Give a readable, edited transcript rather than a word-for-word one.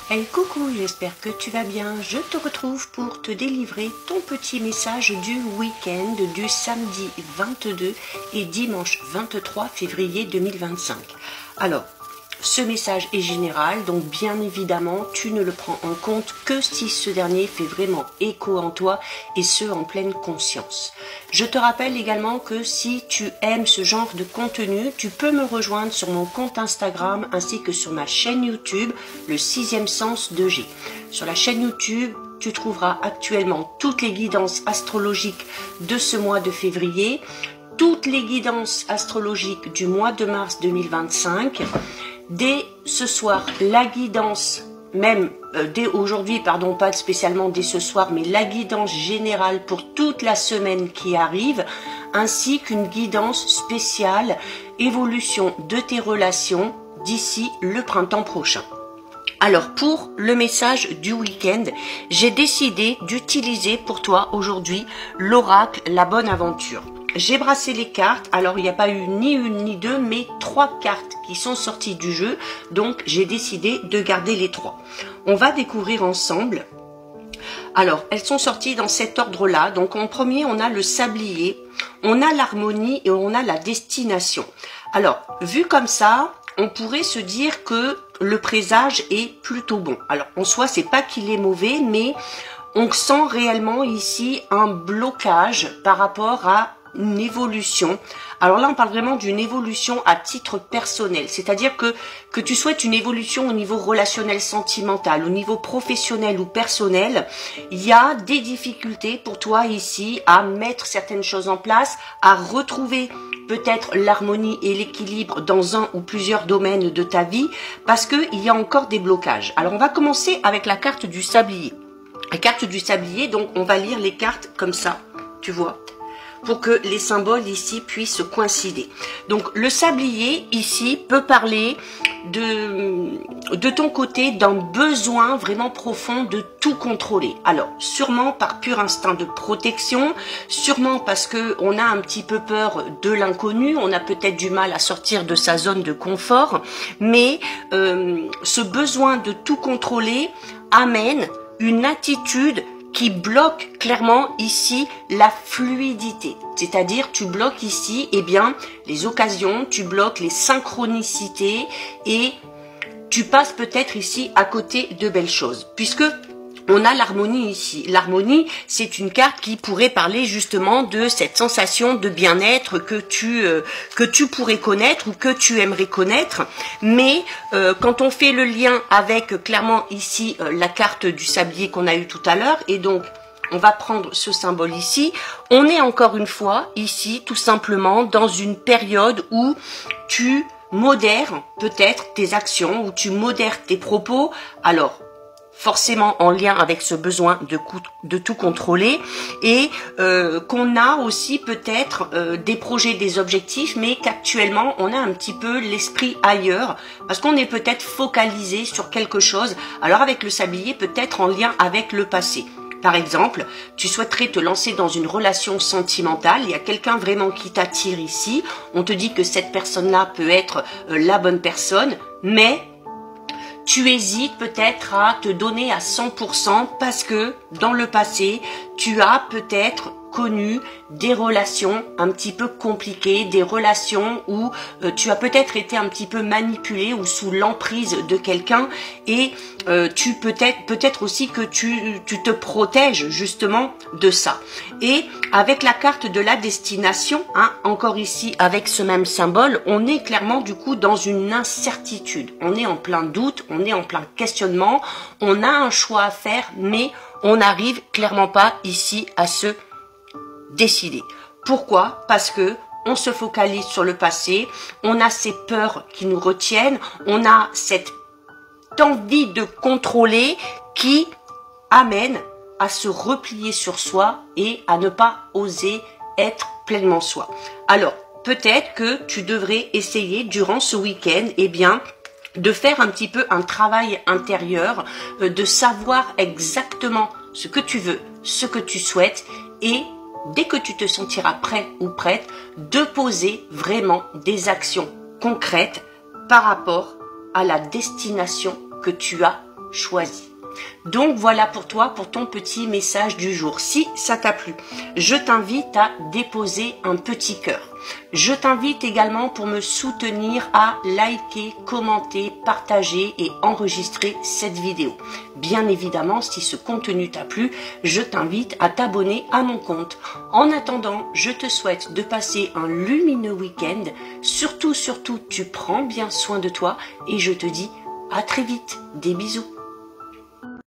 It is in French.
Hey coucou, j'espère que tu vas bien. Je te retrouve pour te délivrer ton petit message du week-end du samedi 22 et dimanche 23 février 2025. Alors, ce message est général, donc bien évidemment, tu ne le prends en compte que si ce dernier fait vraiment écho en toi et ce en pleine conscience. Je te rappelle également que si tu aimes ce genre de contenu, tu peux me rejoindre sur mon compte Instagram ainsi que sur ma chaîne YouTube, le 6e sens de G. Sur la chaîne YouTube, tu trouveras actuellement toutes les guidances astrologiques de ce mois de février, toutes les guidances astrologiques du mois de mars 2025. Dès ce soir, la guidance, même dès aujourd'hui, pardon, pas spécialement dès ce soir, mais la guidance générale pour toute la semaine qui arrive, ainsi qu'une guidance spéciale évolution de tes relations d'ici le printemps prochain. Alors pour le message du week-end, j'ai décidé d'utiliser pour toi aujourd'hui l'oracle La Bonne Aventure. J'ai brassé les cartes, alors il n'y a pas eu ni une ni deux, mais 3 cartes qui sont sorties du jeu, donc j'ai décidé de garder les 3. On va découvrir ensemble. Alors, elles sont sorties dans cet ordre-là, donc en premier on a le sablier, on a l'harmonie et on a la destination. Alors, vu comme ça, on pourrait se dire que le présage est plutôt bon. Alors, en soi, c'est pas qu'il est mauvais, mais on sent réellement ici un blocage par rapport à une évolution. Alors là, on parle vraiment d'une évolution à titre personnel, c'est-à-dire que tu souhaites une évolution au niveau relationnel, sentimental, au niveau professionnel ou personnel. Il y a des difficultés pour toi ici à mettre certaines choses en place, à retrouver peut-être l'harmonie et l'équilibre dans un ou plusieurs domaines de ta vie, parce qu'il y a encore des blocages. Alors on va commencer avec la carte du sablier. La carte du sablier, donc on va lire les cartes comme ça, tu vois, pour que les symboles ici puissent coïncider. Donc le sablier ici peut parler de ton côté d'un besoin vraiment profond de tout contrôler. Alors sûrement par pur instinct de protection, sûrement parce que on a un petit peu peur de l'inconnu, on a peut-être du mal à sortir de sa zone de confort, mais ce besoin de tout contrôler amène une attitude qui bloque clairement ici la fluidité. C'est-à-dire tu bloques ici les occasions, tu bloques les synchronicités et tu passes peut-être ici à côté de belles choses. Puisque on a l'harmonie ici. L'harmonie, c'est une carte qui pourrait parler justement de cette sensation de bien-être que tu pourrais connaître ou que tu aimerais connaître. Mais quand on fait le lien avec clairement ici la carte du sablier qu'on a eu tout à l'heure, et donc on va prendre ce symbole ici, on est encore une fois ici tout simplement dans une période où tu modères peut-être tes actions, où tu modères tes propos. Alors forcément en lien avec ce besoin de tout contrôler et qu'on a aussi peut-être des projets, des objectifs, mais qu'actuellement on a un petit peu l'esprit ailleurs parce qu'on est peut-être focalisé sur quelque chose. Alors avec le sablier, peut-être en lien avec le passé. Par exemple, tu souhaiterais te lancer dans une relation sentimentale, il y a quelqu'un vraiment qui t'attire ici, on te dit que cette personne-là peut être la bonne personne, mais tu hésites peut-être à te donner à 100% parce que dans le passé, tu as peut-être connu des relations un petit peu compliquées, des relations où tu as peut-être été un petit peu manipulé ou sous l'emprise de quelqu'un et tu peut-être aussi que tu te protèges justement de ça. Et avec la carte de la destination, encore ici avec ce même symbole, on est clairement du coup dans une incertitude. On est en plein doute, on est en plein questionnement, on a un choix à faire, mais on n'arrive clairement pas ici à se décider. Pourquoi? Parce que on se focalise sur le passé, on a ces peurs qui nous retiennent, on a cette envie de contrôler qui amène à se replier sur soi et à ne pas oser être pleinement soi. Alors, peut-être que tu devrais essayer durant ce week-end, de faire un petit peu un travail intérieur, de savoir exactement ce que tu veux, ce que tu souhaites et dès que tu te sentiras prêt ou prête, de poser vraiment des actions concrètes par rapport à la destination que tu as choisi. Donc voilà pour toi, pour ton petit message du jour. Si ça t'a plu, je t'invite à déposer un petit cœur. Je t'invite également pour me soutenir à liker, commenter, partager et enregistrer cette vidéo. Bien évidemment, si ce contenu t'a plu, je t'invite à t'abonner à mon compte. En attendant, je te souhaite de passer un lumineux week-end. Surtout, tu prends bien soin de toi et je te dis à très vite. Des bisous.